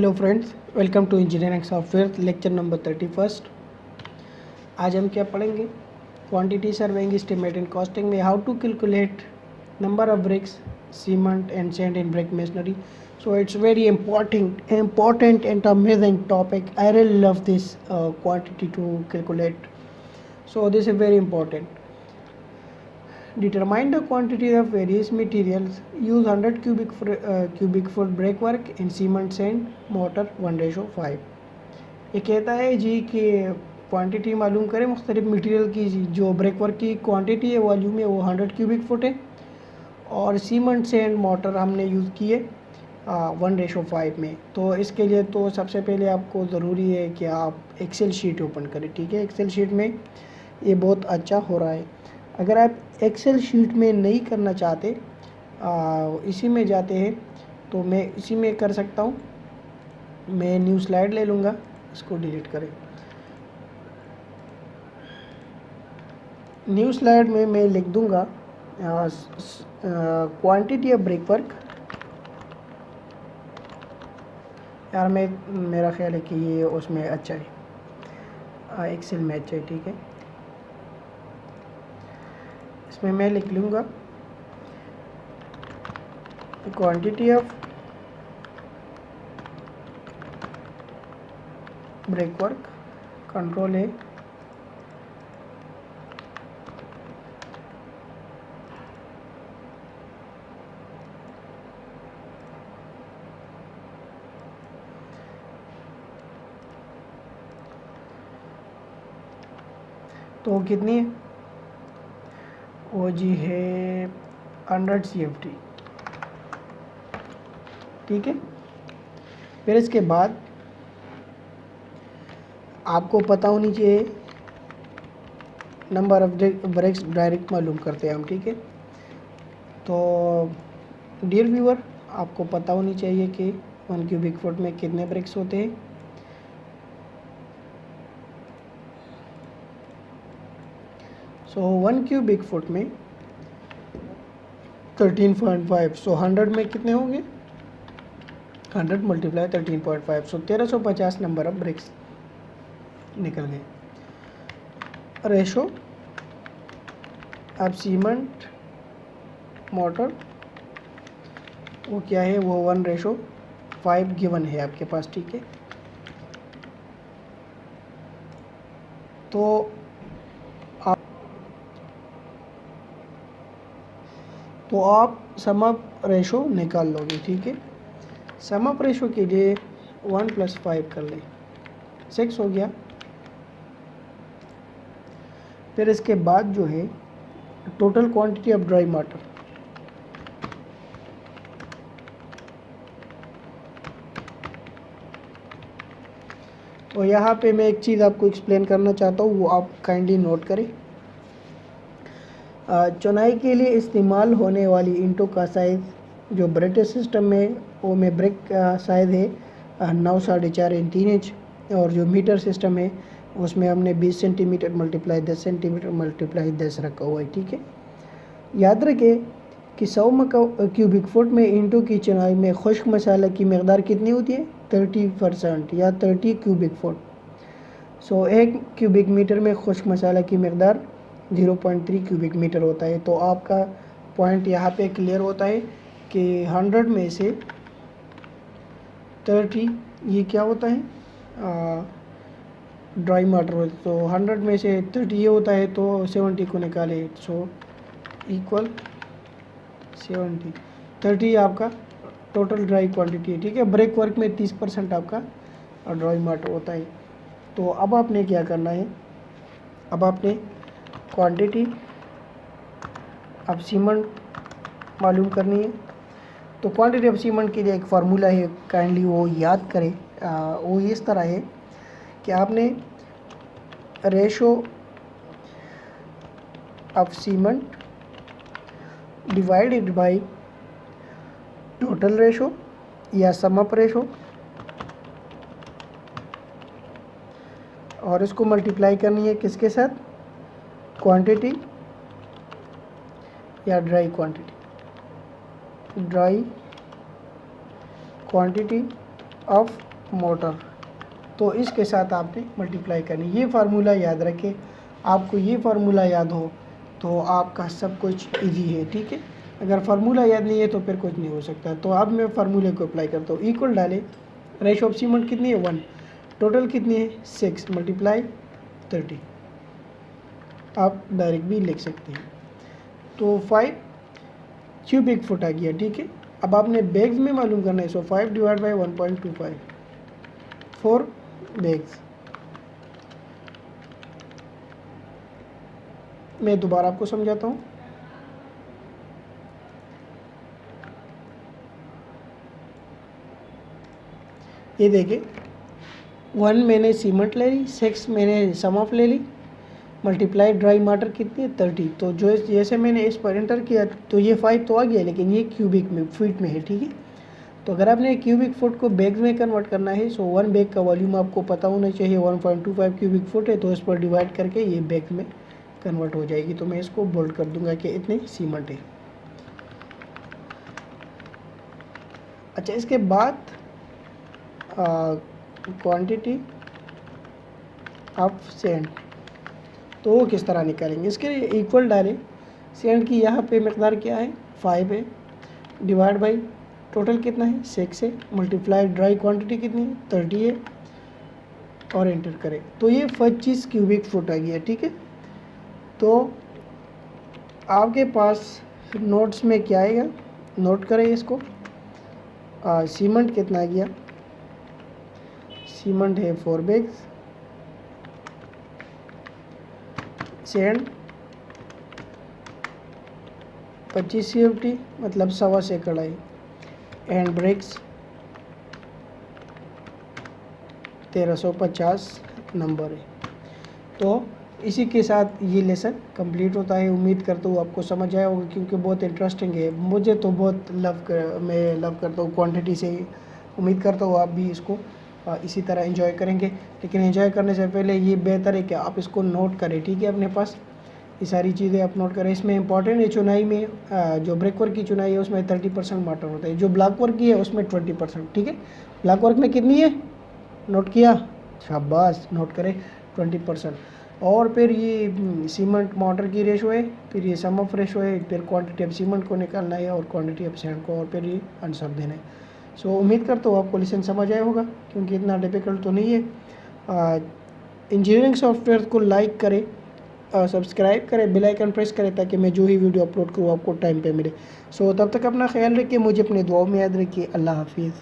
Hello friends, welcome to engineering software lecture number 31। आज हम क्या पढ़ेंगे? Quantity surveying estimate and costing में how to calculate number of bricks cement and sand in brick masonry. So it's very important and amazing topic. I really love this quantity to calculate. So this is very important. Determine the quantity of various materials. Use 100 cubic foot brickwork in cement sand mortar 1:5. ये कहता है जी कि quantity मालूम करें मुख्तलिफ material की. जो brickwork की क्वांटिटी है वॉल्यूम है वो 100 क्यूबिक फुट है और सीमेंट सैंड मोटर हमने यूज़ किए 1:5 में. तो इसके लिए तो सबसे पहले आपको ज़रूरी है कि आप एक्सेल शीट ओपन करें. ठीक है, एक्सेल शीट में ये बहुत अच्छा हो रहा है. अगर आप एक्सेल शीट में नहीं करना चाहते, इसी में जाते हैं तो मैं इसी में कर सकता हूँ. मैं न्यू स्लाइड ले लूँगा, इसको डिलीट करें. न्यू स्लाइड में मैं लिख दूँगा क्वांटिटी ऑफ ब्रिकवर्क. यार मेरा ख्याल है कि ये उसमें अच्छा है, एक्सेल में अच्छा है. ठीक है, इसमें मैं लिख लूँगा क्वांटिटी ऑफ ब्रिकवर्क, कंट्रोल है, तो कितनी है? वो जी है 100 CFT. ठीक है, फिर इसके बाद आपको पता होनी चाहिए नंबर ऑफ ब्रिक्स डायरेक्ट मालूम करते हैं हम. ठीक है, तो डियर व्यूअर, आपको पता होनी चाहिए कि 1 क्यूबिक फुट में कितने ब्रिक्स होते हैं. सो 1 क्यूबिक फुट में 13.5. सो 100 में कितने होंगे? 100 × 13.5. सो 1350 नंबर ऑफ ब्रिक्स निकल गए. रेशो अब सीमेंट मोटर वो क्या है? वो 1:5 गिवन है आपके पास. ठीक है, तो आप सम ऑफ रेशो निकाल लोगे. ठीक है, सम ऑफ रेशो के लिए 1 + 5 कर ले, 6 हो गया. फिर इसके बाद जो है total quantity of dry water. तो यहाँ पे मैं एक चीज़ आपको एक्सप्लेन करना चाहता हूँ, वो आप काइंडली नोट करें. चुनाई के लिए इस्तेमाल होने वाली ईंटों का साइज़ जो ब्रिटिश सिस्टम में वो में ब्रिक का साइज़ है 9 4.5 इंच 3 इंच, और जो मीटर सिस्टम है उसमें हमने 20 सेंटीमीटर × 10 सेंटीमीटर × 10 रखा हुआ है. ठीक है, याद रखें कि 100 क्यूबिक फुट में ईंटों की चुनाई में खुश्क मसाला की मकदार कितनी होती है? 30% या 30 क्यूबिक फुट. सो 1 क्यूबिक मीटर में खुश्क मसाला की मकदार 0.3 क्यूबिक मीटर होता है. तो आपका पॉइंट यहाँ पे क्लियर होता है कि 100 में से 30 ये क्या होता है? ड्राई वाटर होता है. तो 100 में से 30 ये होता है, तो 70 को निकाले. So equal 70. 30 आपका टोटल ड्राई क्वांटिटी है. ठीक है, ब्रेक वर्क में 30% आपका ड्राई वाटर होता है. तो अब आपने क्या करना है? अब आपने क्वांटिटी ऑफ सीमेंट मालूम करनी है. तो क्वांटिटी ऑफ सीमेंट के लिए एक फार्मूला है, काइंडली वो याद करें. वो इस तरह है कि आपने ratio of cement divided by total ratio या सम ऑफ रेशो, और इसको मल्टीप्लाई करनी है किसके साथ? क्वांटिटी या dry quantity. Dry quantity of motor, तो इसके साथ आपने मल्टीप्लाई करनी। ये फार्मूला याद रखें, आपको ये फार्मूला याद हो तो आपका सब कुछ इजी है, ठीक है। अगर फार्मूला याद नहीं है तो फिर कुछ नहीं हो सकता। तो अब मैं फार्मूले को अप्लाई करता हूँ। इक्वल डालें, रेशो ऑफ सीमेंट कितनी है 1, टोटल कितनी है 6 मल्टीप्लाई 30, आप डायरेक्ट भी लिख सकते हैं। तो 5 क्यूबिक फुट आ गया, ठीक है। अब आपने बैग्स में मालूम करना है, सो 5 डिवाइड बाई 1.25, 4 बैग्स। मैं दोबारा आपको समझाता हूँ। ये देखिए, 1 मैंने सीमेंट ले ली, 6 मैंने सम ऑफ ले ली, मल्टीप्लाई ड्राई वाटर कितनी है 30। तो जो जैसे मैंने इस पर एंटर किया तो ये 5 तो आ गया, लेकिन ये क्यूबिक में फीट में है, ठीक है। तो अगर आपने क्यूबिक फुट को बैग्स में कन्वर्ट करना है, सो 1 बैग का वॉल्यूम आपको पता होना चाहिए 1.25 क्यूबिक फुट है, तो इस पर डिवाइड करके ये बैग में कन्वर्ट हो जाएगी। तो मैं इसको बोल्ड कर दूंगा कि इतने सीमेंट है। अच्छा, इसके बाद क्वांटिटी ऑफ सैंड, तो वो किस तरह निकालेंगे। इसके लिए इक्वल डालें, सैंड की यहाँ पे मकदार क्या है 5 है, डिवाइड बाई टोटल कितना है 6 है, मल्टीप्लाई ड्राई क्वांटिटी कितनी है 30 है, और एंटर करें तो ये 25 क्यूबिक फुट आ गया, ठीक है। तो आपके पास नोट्स में क्या आएगा, नोट करें इसको। सीमेंट कितना आ गया, सीमेंट है 4 बैग्स, सैंड 25 CFT मतलब 1.25 से कढ़ाई, एंड ब्रिक्स 1350 नंबर है। तो इसी के साथ ये लेसन कंप्लीट होता है। उम्मीद करता हूँ आपको समझ आया होगा, क्योंकि बहुत इंटरेस्टिंग है। मुझे तो बहुत मैं लव करता हूँ क्वांटिटी से। उम्मीद करता हूँ आप भी इसको इसी तरह एंजॉय करेंगे। लेकिन एंजॉय करने से पहले ये बेहतर है कि आप इसको नोट करें, ठीक है। अपने पास ये सारी चीज़ें आप नोट करें। इसमें इंपॉर्टेंट है, चुनाई में जो ब्रेक वर्क की चुनाई है उसमें 30% वाटर होता है, जो ब्लॉक वर्क की है उसमें 20%, ठीक है। ब्लॉक वर्क में कितनी है, नोट किया, शाबाश, नोट करें 20%। और फिर ये सीमेंट मोटर की रेशो है, फिर ये सम ऑफ रेशो है, फिर क्वांटिटी ऑफ सीमेंट को निकालना है और क्वांटिटी ऑफ सैंड को, और फिर ये आंसर देना है। सो उम्मीद करता हूँ आपको लेसन समझ आया होगा, क्योंकि इतना डिफ़िकल्ट तो नहीं है। इंजीनियरिंग सॉफ्टवेयर को लाइक करें, सब्सक्राइब करें, बेल आइकन प्रेस करें, ताकि मैं जो ही वीडियो अपलोड करूँ आपको टाइम पे मिले। सो तब तक अपना ख्याल रखिए, मुझे अपने दुआओं में याद रखिए। अल्लाह हाफिज़।